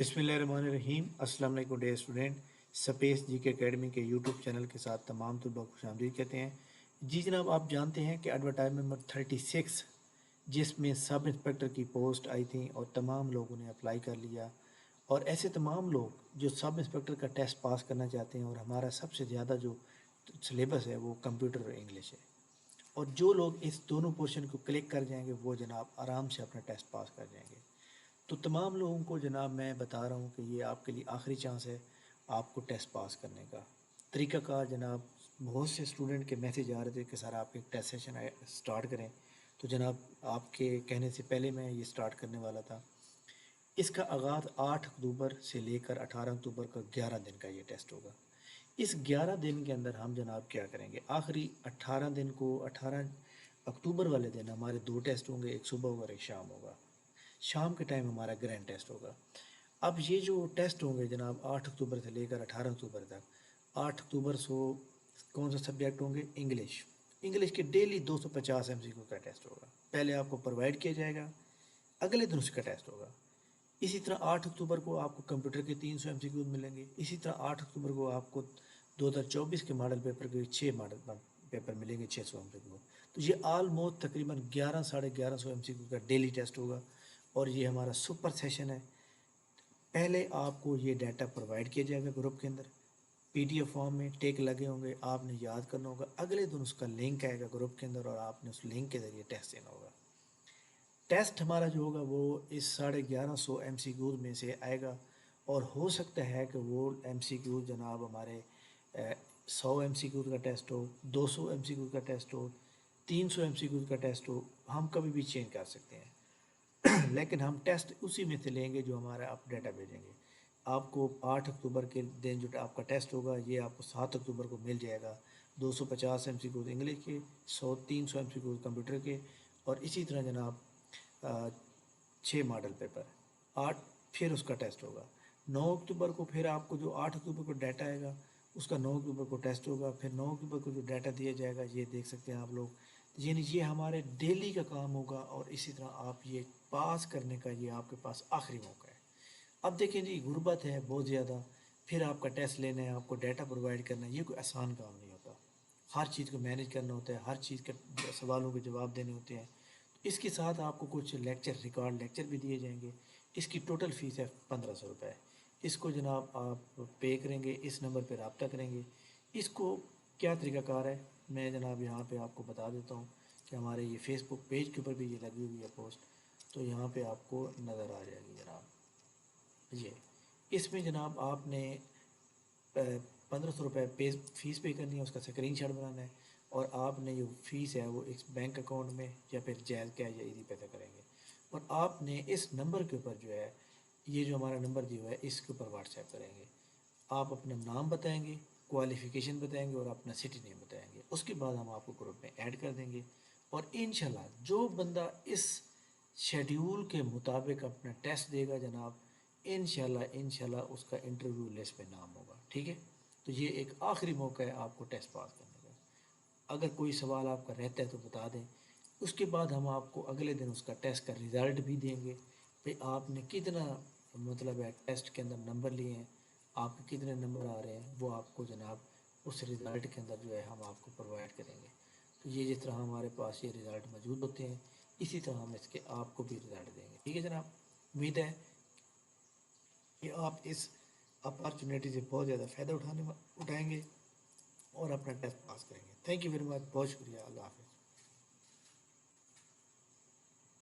बिस्मिल्लाहिर्रहमानिर्रहीम। अस्सलाम वालेकुम डे स्टूडेंट। स्पेस जी के एकेडमी के यूट्यूब चैनल के साथ तमाम तलबा को खुशामदीद कहते हैं। जी जनाब, आप जानते हैं कि एडवर्टाइजमेंट नंबर 36 जिसमें सब इंस्पेक्टर की पोस्ट आई थी और तमाम लोगों ने अप्लाई कर लिया, और ऐसे तमाम लोग जो सब इंस्पेक्टर का टेस्ट पास करना चाहते हैं, और हमारा सबसे ज़्यादा जो सिलेबस है वो कंप्यूटर और इंग्लिश है, और जो लोग इस दोनों पोर्शन को क्लिक कर जाएंगे वो जनाब आराम से अपना टेस्ट पास कर जाएंगे। तो तमाम लोगों को जनाब मैं बता रहा हूँ कि ये आपके लिए आखिरी चांस है आपको टेस्ट पास करने का। तरीक़ाकार जनाब, बहुत से स्टूडेंट के मैसेज आ रहे थे कि सर आप एक टेस्ट सेशन स्टार्ट करें, तो जनाब आपके कहने से पहले मैं ये स्टार्ट करने वाला था। इसका आगाज़ 8 अक्टूबर से लेकर 18 अक्टूबर का 11 दिन का ये टेस्ट होगा। इस 11 दिन के अंदर हम जनाब क्या करेंगे, आखिरी 18 दिन को 18 अक्टूबर वाले दिन हमारे 2 टेस्ट होंगे, एक सुबह होगा और एक शाम होगा। शाम के टाइम हमारा ग्रैंड टेस्ट होगा। अब ये जो टेस्ट होंगे जनाब 8 अक्टूबर से लेकर 18 अक्टूबर तक, 8 अक्टूबर से कौन सा सब्जेक्ट होंगे, इंग्लिश। इंग्लिश के डेली 250 MCQ का टेस्ट होगा, पहले आपको प्रोवाइड किया जाएगा, अगले दिन उसका टेस्ट होगा। इसी तरह 8 अक्टूबर को आपको कंप्यूटर के 300 MCQ मिलेंगे। इसी तरह 8 अक्टूबर को आपको 2024 के मॉडल पेपर के 6 मॉडल पेपर मिलेंगे, 600 MCQ। तो ये आलमोस्ट तकरीबन 11 साढ़े 1100 MCQ का डेली टेस्ट होगा, और ये हमारा सुपर सेशन है। पहले आपको ये डाटा प्रोवाइड किया जाएगा ग्रुप के अंदर, PDF फॉर्म में टेक लगे होंगे, आपने याद करना होगा। अगले दिन उसका लिंक आएगा ग्रुप के अंदर और आपने उस लिंक के ज़रिए टेस्ट देना होगा। टेस्ट हमारा जो होगा वो इस 1150 MCQ में से आएगा, और हो सकता है कि वो MCQ जनाब हमारे 100 MCQ का टेस्ट हो, 200 MCQ का टेस्ट हो, 300 MCQ का टेस्ट हो, हम कभी भी चेंज कर सकते हैं। लेकिन हम टेस्ट उसी में से लेंगे जो हमारा आप डाटा भेजेंगे। आपको 8 अक्टूबर के दिन जो आपका टेस्ट होगा ये आपको 7 अक्टूबर को मिल जाएगा। 250 MCQ इंग्लिश के, 300 MCQ कंप्यूटर के, और इसी तरह जनाब 6 मॉडल पेपर। 8 फिर उसका टेस्ट होगा। 9 अक्टूबर को फिर आपको जो 8 अक्टूबर को डाटा आएगा उसका 9 अक्टूबर को टेस्ट होगा। फिर 9 अक्टूबर को जो डाटा दिया जाएगा ये देख सकते हैं आप लोग, यानी ये हमारे डेली का काम होगा, और इसी तरह आप ये पास करने का ये आपके पास आखिरी मौका है। अब देखें जी, गुर्बत है बहुत ज़्यादा, फिर आपका टेस्ट लेना है, आपको डाटा प्रोवाइड करना है, ये कोई आसान काम नहीं होता। हर चीज़ को मैनेज करना होता है, हर चीज़ के सवालों के जवाब देने होते हैं। तो इसके साथ आपको कुछ लेक्चर रिकॉर्ड लेक्चर भी दिए जाएंगे। इसकी टोटल फ़ीस है 1500 रुपये। इसको जनाब आप पे करेंगे, इस नंबर पर रब्ता करेंगे। इसको क्या तरीक़ाकार है मैं जनाब यहाँ पे आपको बता देता हूँ कि हमारे ये फेसबुक पेज के ऊपर भी ये लगी हुई है पोस्ट, तो यहाँ पे आपको नज़र आ जाएगी जनाब। ये इसमें जनाब आपने 1500 रुपये फ़ीस पे करनी है, उसका स्क्रीनशॉट बनाना है, और आपने जो फ़ीस है वो एक बैंक अकाउंट में या फिर जैज़ कैश या इजी पैसा करेंगे, और आपने इस नंबर के ऊपर जो है, ये जो हमारा नंबर दिया हुआ है इसके ऊपर व्हाट्सएप करेंगे। आप अपना नाम बताएंगे, क्वालिफ़िकेशन बताएंगे और अपना सिटी नेम बताएंगे। उसके बाद हम आपको ग्रुप में ऐड कर देंगे, और इंशाल्लाह जो बंदा इस शेड्यूल के मुताबिक अपना टेस्ट देगा जनाब, इंशाल्लाह उसका इंटरव्यू लिस्ट पे नाम होगा। ठीक है, तो ये एक आखिरी मौका है आपको टेस्ट पास करने का। अगर कोई सवाल आपका रहता है तो बता दें, उसके बाद हम आपको अगले दिन उसका टेस्ट का रिज़ल्ट भी देंगे, भाई आपने कितना मतलब है टेस्ट के अंदर नंबर लिए हैं, आपके कितने नंबर आ रहे हैं, वो आपको जनाब उस रिज़ल्ट के अंदर जो है हम आपको प्रोवाइड करेंगे। तो ये जिस तरह हमारे पास ये रिज़ल्ट मौजूद होते हैं, इसी तरह हम इसके आपको भी रिज़ल्ट देंगे। ठीक है जनाब, उम्मीद है कि आप इस अपॉर्चुनिटी से बहुत ज़्यादा फ़ायदा उठाएंगे और अपना टेस्ट पास करेंगे। थैंक यू वेरी मच, बहुत शुक्रिया। अल्लाह।